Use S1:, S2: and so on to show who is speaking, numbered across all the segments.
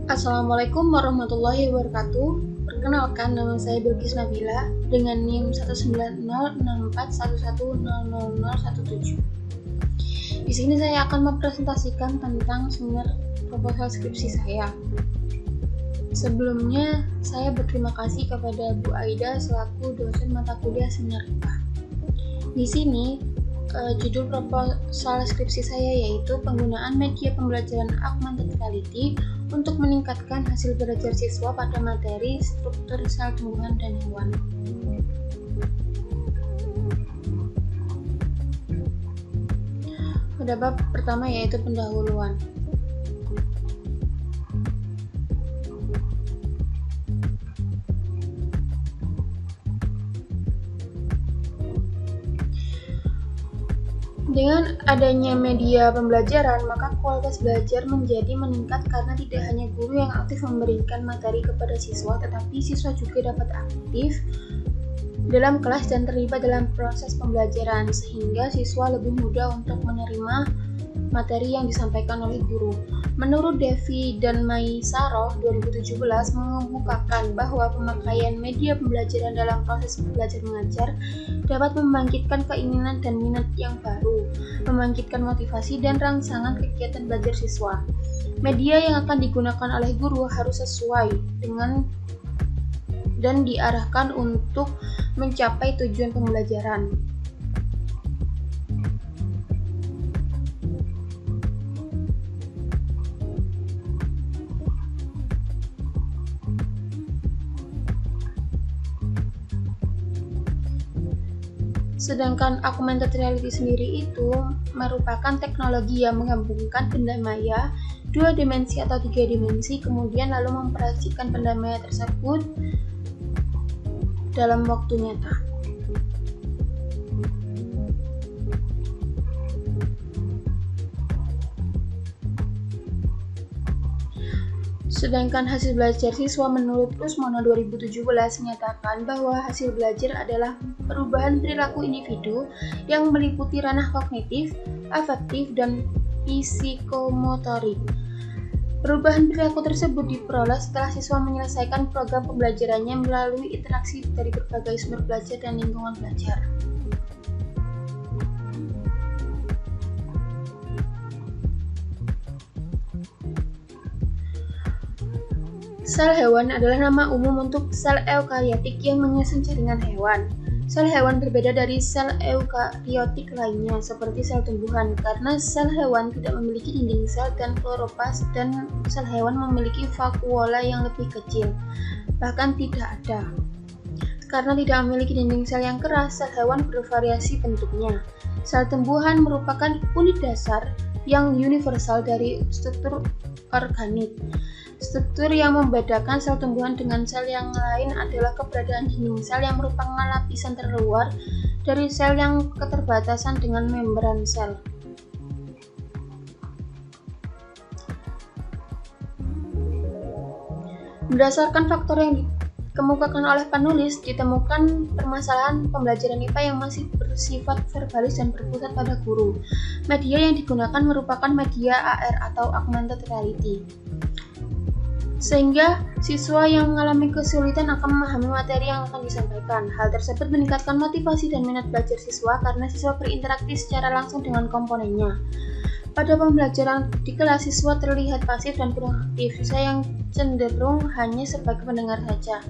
S1: Assalamualaikum warahmatullahi wabarakatuh. Perkenalkan, nama saya Bilqis Nabila dengan NIM 1906411000017. Di sini saya akan mempresentasikan tentang seminar proposal skripsi saya. Sebelumnya, saya berterima kasih kepada Bu Aida selaku dosen mata kuliah seminar IPA. Di sini, judul proposal skripsi saya yaitu penggunaan media pembelajaran augmented reality untuk meningkatkan hasil belajar siswa pada materi struktur sel tumbuhan dan hewan. Pada bab pertama yaitu pendahuluan. Dengan adanya media pembelajaran, maka kualitas belajar menjadi meningkat karena tidak hanya guru yang aktif memberikan materi kepada siswa, tetapi siswa juga dapat aktif dalam kelas dan terlibat dalam proses pembelajaran, sehingga siswa lebih mudah untuk menerima materi yang disampaikan oleh guru. Menurut Devi dan Maisaroh 2017 mengemukakan bahwa pemakaian media pembelajaran dalam proses belajar mengajar dapat membangkitkan keinginan dan minat yang baru, membangkitkan motivasi dan rangsangan kegiatan belajar siswa. Media yang akan digunakan oleh guru harus sesuai dengan dan diarahkan untuk mencapai tujuan pembelajaran. Sedangkan augmented reality sendiri itu merupakan teknologi yang menggabungkan benda maya 2 dimensi atau 3 dimensi, kemudian lalu memproyeksikan benda maya tersebut dalam waktu nyata. Sedangkan hasil belajar siswa menurut Rusmono 2017 menyatakan bahwa hasil belajar adalah perubahan perilaku individu yang meliputi ranah kognitif, afektif, dan psikomotorik. Perubahan perilaku tersebut diperoleh setelah siswa menyelesaikan program pembelajarannya melalui interaksi dari berbagai sumber belajar dan lingkungan belajar. Sel hewan adalah nama umum untuk sel eukariotik yang menyusun jaringan hewan. Sel hewan berbeda dari sel eukariotik lainnya, seperti sel tumbuhan, karena sel hewan tidak memiliki dinding sel dan kloroplas, dan sel hewan memiliki vakuola yang lebih kecil, bahkan tidak ada. Karena tidak memiliki dinding sel yang keras, sel hewan bervariasi bentuknya. Sel tumbuhan merupakan unit dasar yang universal dari struktur organik. Struktur yang membedakan sel tumbuhan dengan sel yang lain adalah keberadaan dinding sel yang merupakan lapisan terluar dari sel yang keterbatasan dengan membran sel. Berdasarkan faktor yang dikemukakan oleh penulis, ditemukan permasalahan pembelajaran IPA yang masih bersifat verbalis dan berpusat pada guru. Media yang digunakan merupakan media AR atau augmented reality, sehingga siswa yang mengalami kesulitan akan memahami materi yang akan disampaikan. Hal tersebut meningkatkan motivasi dan minat belajar siswa karena siswa berinteraksi secara langsung dengan komponennya. Pada pembelajaran di kelas, siswa terlihat pasif dan kurang aktif, siswa yang cenderung hanya sebagai pendengar saja.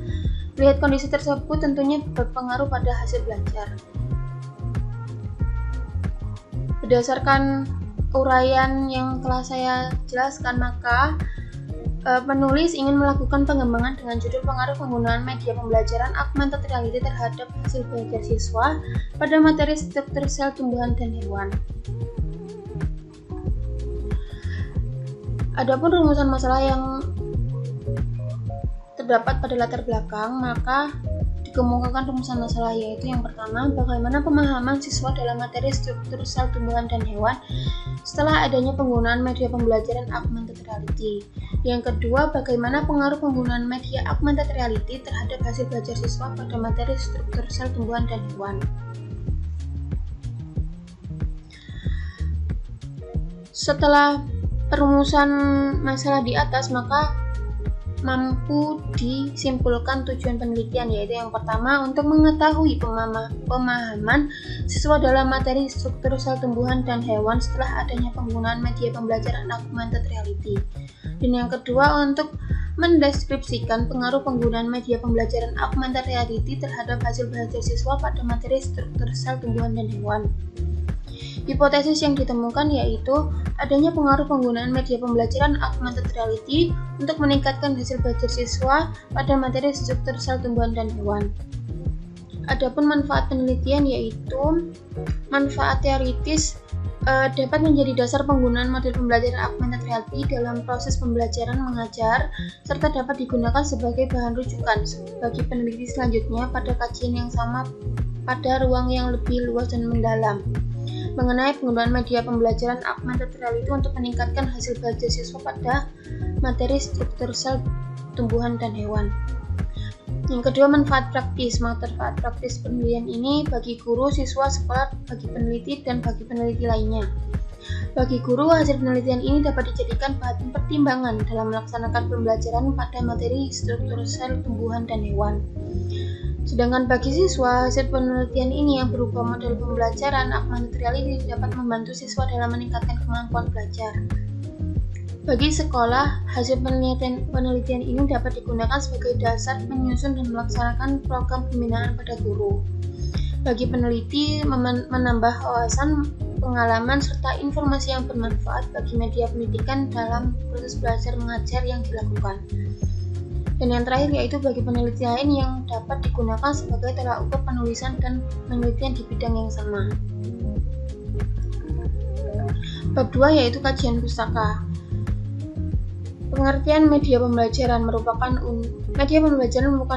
S1: Melihat kondisi tersebut tentunya berpengaruh pada hasil belajar. Berdasarkan uraian yang telah saya jelaskan, maka penulis ingin melakukan pengembangan dengan judul pengaruh penggunaan media pembelajaran augmented reality terhadap hasil belajar siswa pada materi struktur sel tumbuhan dan hewan. Adapun rumusan masalah yang terdapat pada latar belakang, maka dikemukakan rumusan masalah, yaitu yang pertama, bagaimana pemahaman siswa dalam materi struktur sel tumbuhan dan hewan setelah adanya penggunaan media pembelajaran augmented reality. Yang kedua, bagaimana pengaruh penggunaan media augmented reality terhadap hasil belajar siswa pada materi struktur sel tumbuhan dan hewan. Setelah perumusan masalah di atas, maka mampu disimpulkan tujuan penelitian, yaitu yang pertama untuk mengetahui pemahaman siswa dalam materi struktur sel tumbuhan dan hewan setelah adanya penggunaan media pembelajaran augmented reality. Dan yang kedua untuk mendeskripsikan pengaruh penggunaan media pembelajaran augmented reality terhadap hasil belajar siswa pada materi struktur sel tumbuhan dan hewan. Hipotesis yang ditemukan yaitu adanya pengaruh penggunaan media pembelajaran augmented reality untuk meningkatkan hasil belajar siswa pada materi struktur sel tumbuhan dan hewan. Adapun manfaat penelitian yaitu manfaat teoritis dapat menjadi dasar penggunaan model pembelajaran augmented reality dalam proses pembelajaran mengajar serta dapat digunakan sebagai bahan rujukan bagi peneliti selanjutnya pada kajian yang sama pada ruang yang lebih luas dan mendalam mengenai penggunaan media pembelajaran augmented reality untuk meningkatkan hasil belajar siswa pada materi struktur sel tumbuhan dan hewan. Yang kedua, manfaat praktis. Manfaat praktis penelitian ini bagi guru, siswa, sekolah, bagi peneliti, dan bagi peneliti lainnya. Bagi guru, hasil penelitian ini dapat dijadikan bahan pertimbangan dalam melaksanakan pembelajaran pada materi struktur sel tumbuhan dan hewan. Sedangkan bagi siswa, hasil penelitian ini yang berupa model pembelajaran augmented reality dapat membantu siswa dalam meningkatkan kemampuan belajar. Bagi sekolah, hasil penelitian ini dapat digunakan sebagai dasar menyusun dan melaksanakan program pembinaan pada guru. Bagi peneliti, menambah wawasan, pengalaman, serta informasi yang bermanfaat bagi media pendidikan dalam proses belajar mengajar yang dilakukan. Dan yang terakhir yaitu bagi peneliti lain yang dapat digunakan sebagai tolak ukur penulisan dan penelitian di bidang yang sama. Bab 2 yaitu kajian pustaka. Pengertian media pembelajaran merupakan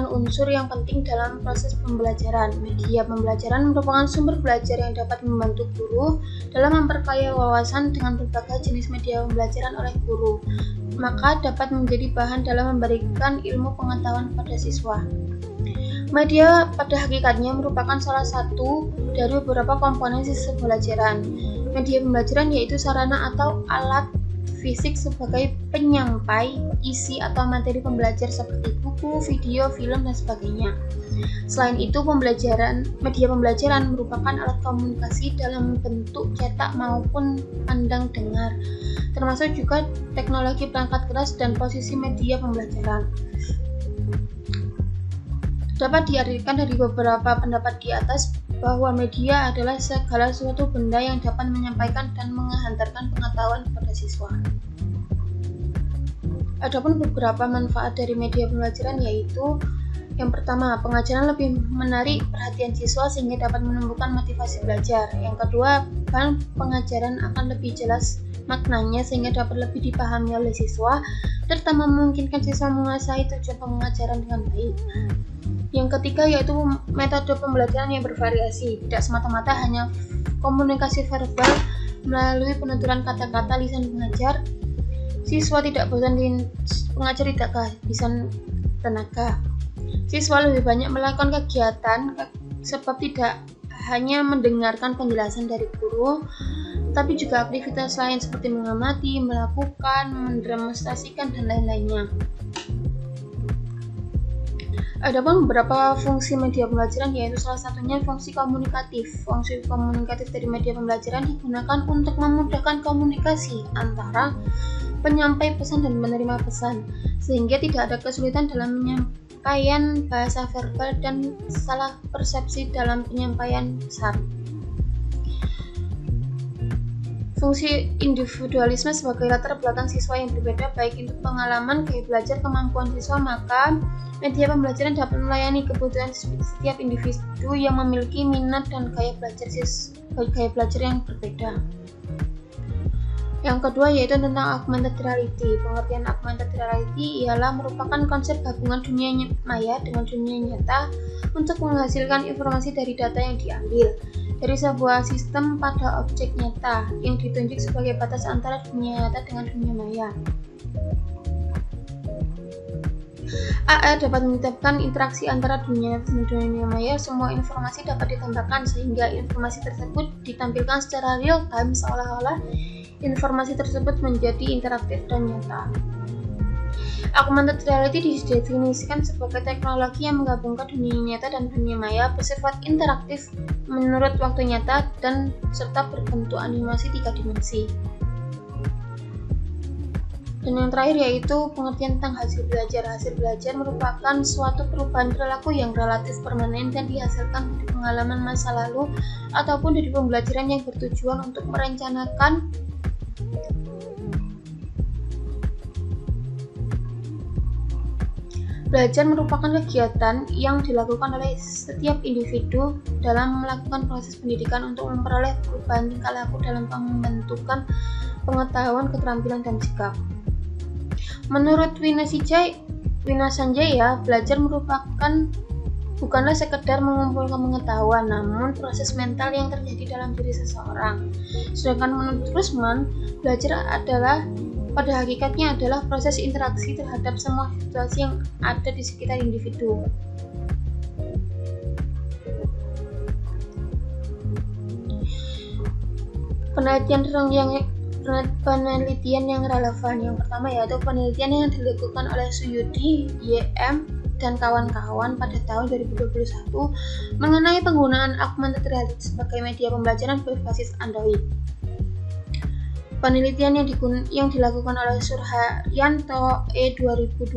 S1: unsur yang penting dalam proses pembelajaran. Media pembelajaran merupakan sumber belajar yang dapat membantu guru dalam memperkaya wawasan dengan berbagai jenis media pembelajaran oleh guru, maka dapat menjadi bahan dalam memberikan ilmu pengetahuan pada siswa. Media pada hakikatnya merupakan salah satu dari beberapa komponen sistem pembelajaran. Media pembelajaran yaitu sarana atau alat fisik sebagai penyampai isi atau materi pembelajar seperti buku, video, film, dan sebagainya. Selain itu, media pembelajaran merupakan alat komunikasi dalam bentuk cetak maupun pandang dengar, termasuk juga teknologi perangkat keras dan posisi media pembelajaran. Dapat diartikan dari beberapa pendapat di atas bahwa media adalah segala suatu benda yang dapat menyampaikan dan menghantarkan pengetahuan kepada siswa. Adapun beberapa manfaat dari media pembelajaran yaitu yang pertama, pengajaran lebih menarik perhatian siswa sehingga dapat menumbuhkan motivasi belajar. Yang kedua, bahan pengajaran akan lebih jelas maknanya sehingga dapat lebih dipahami oleh siswa serta memungkinkan siswa menguasai tujuan pengajaran dengan baik. Yang ketiga yaitu metode pembelajaran yang bervariasi, tidak semata-mata hanya komunikasi verbal melalui penuturan kata-kata lisan pengajar. Siswa tidak bosan, pengajar tidak kehabisan tenaga. Siswa lebih banyak melakukan kegiatan sebab tidak hanya mendengarkan penjelasan dari guru, tapi juga aktivitas lain seperti mengamati, melakukan, mendemonstrasikan, dan lain-lainnya. Adapun beberapa fungsi media pembelajaran yaitu salah satunya fungsi komunikatif. Fungsi komunikatif dari media pembelajaran digunakan untuk memudahkan komunikasi antara penyampai pesan dan penerima pesan, sehingga tidak ada kesulitan dalam penyampaian bahasa verbal dan salah persepsi dalam penyampaian pesan. Fungsi individualisme sebagai latar belakang siswa yang berbeda baik untuk pengalaman, gaya belajar, kemampuan siswa, maka media pembelajaran dapat melayani kebutuhan setiap individu yang memiliki minat dan gaya belajar yang berbeda. Yang kedua yaitu tentang augmented reality. Pengertian augmented reality ialah merupakan konsep gabungan dunia maya dengan dunia nyata untuk menghasilkan informasi dari data yang diambil dari sebuah sistem pada objek nyata yang ditunjuk sebagai batas antara dunia nyata dengan dunia maya. AR dapat menetapkan interaksi antara dunia nyata dan dunia maya. Semua informasi dapat ditambahkan sehingga informasi tersebut ditampilkan secara real time seolah-olah informasi tersebut menjadi interaktif dan nyata. Augmented reality didefinisikan sebagai teknologi yang menggabungkan dunia nyata dan dunia maya, bersifat interaktif menurut waktu nyata, dan serta berbentuk animasi 3 dimensi. Dan yang terakhir yaitu pengertian tentang hasil belajar. Hasil belajar merupakan suatu perubahan perilaku yang relatif permanen dan dihasilkan dari pengalaman masa lalu ataupun dari pembelajaran yang bertujuan untuk merencanakan Belajar merupakan kegiatan yang dilakukan oleh setiap individu dalam melakukan proses pendidikan untuk memperoleh perubahan tingkah laku dalam pembentukan pengetahuan, keterampilan, dan sikap. Menurut Winasanjaya, belajar bukanlah sekedar mengumpulkan pengetahuan, namun proses mental yang terjadi dalam diri seseorang. Sedangkan menurut Rusman, belajar pada hakikatnya adalah proses interaksi terhadap semua situasi yang ada di sekitar individu. Penelitian yang relevan yang pertama yaitu penelitian yang dilakukan oleh Suyudi, Y.M. dan kawan-kawan pada tahun 2021 mengenai penggunaan augmented reality sebagai media pembelajaran berbasis Android. Penelitian yang dilakukan oleh Surharyanto E. 2021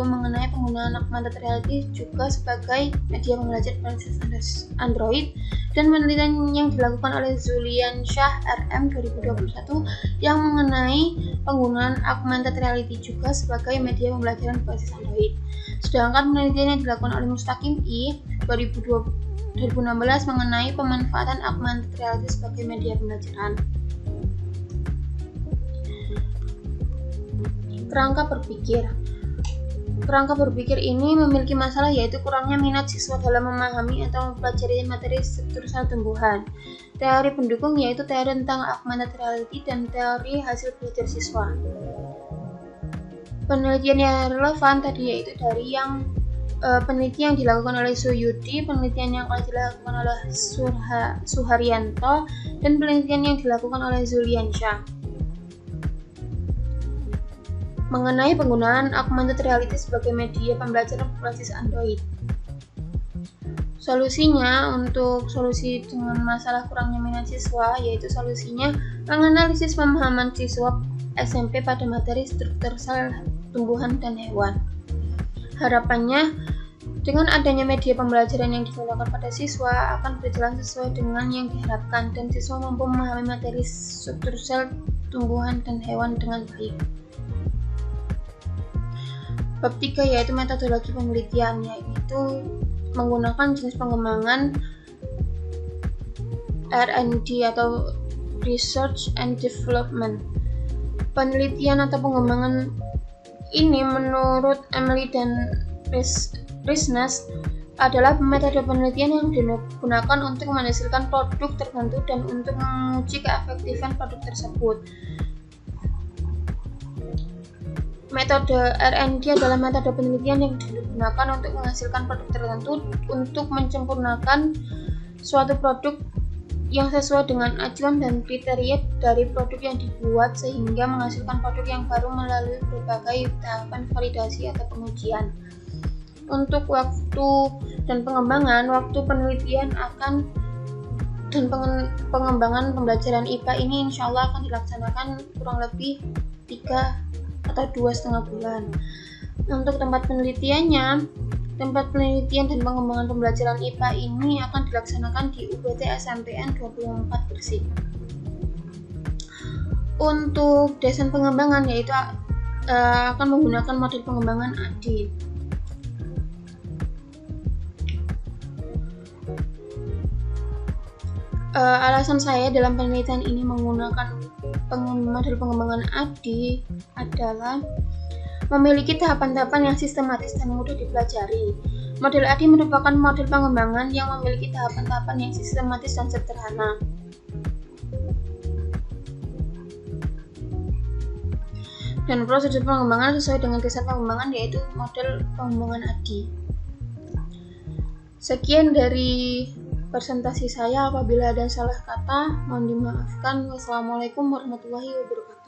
S1: mengenai penggunaan augmented reality juga sebagai media pembelajaran berbasis Android, dan penelitian yang dilakukan oleh Zuliansyah RM 2021 yang mengenai penggunaan augmented reality juga sebagai media pembelajaran berbasis Android. Sedangkan penelitian yang dilakukan oleh Mustaqim I 2016 mengenai pemanfaatan augmented reality sebagai media pembelajaran. Kerangka berpikir ini memiliki masalah, yaitu kurangnya minat siswa dalam memahami atau mempelajari materi struktur sel tumbuhan. Teori pendukung yaitu teori tentang augmented reality dan teori hasil belajar siswa. Penelitian yang relevan tadi yaitu dari penelitian yang dilakukan oleh Suyudi, penelitian yang dilakukan oleh Suharyanto, dan penelitian yang dilakukan oleh Zuliansyah mengenai penggunaan augmented reality sebagai media pembelajaran berbasis Android. Solusinya untuk solusi dengan masalah kurangnya minat siswa, yaitu solusinya menganalisis pemahaman siswa SMP pada materi struktur sel tumbuhan dan hewan. Harapannya, dengan adanya media pembelajaran yang digunakan pada siswa akan berjalan sesuai dengan yang diharapkan dan siswa mampu memahami materi struktur sel tumbuhan dan hewan dengan baik. Bab 3 yaitu metodologi penelitian, yaitu menggunakan jenis pengembangan R&D atau Research and Development. Penelitian atau pengembangan ini menurut Emily dan Risnes adalah metode penelitian yang digunakan untuk menghasilkan produk tertentu dan untuk menguji keefektifan produk tersebut. Metode R&D adalah metode penelitian yang digunakan untuk menghasilkan produk tertentu untuk menyempurnakan suatu produk yang sesuai dengan acuan dan kriteria dari produk yang dibuat sehingga menghasilkan produk yang baru melalui berbagai tahapan validasi atau pengujian. Untuk waktu dan pengembangan, waktu penelitian dan pengembangan pembelajaran IPA ini insya Allah akan dilaksanakan kurang lebih 3 atau 2,5 bulan. Untuk tempat penelitian dan pengembangan pembelajaran IPA ini akan dilaksanakan di UPT SMPN 24 Gresik. Untuk desain pengembangan yaitu akan menggunakan model pengembangan ADI. Alasan saya dalam penelitian ini menggunakan model pengembangan ADI adalah memiliki tahapan-tahapan yang sistematis dan mudah dipelajari. Model ADI merupakan model pengembangan yang memiliki tahapan-tahapan yang sistematis dan sederhana. Dan prosedur pengembangan sesuai dengan desain pengembangan yaitu model pengembangan ADI. Sekian dari presentasi saya, apabila ada salah kata mohon dimaafkan. Wassalamualaikum warahmatullahi wabarakatuh.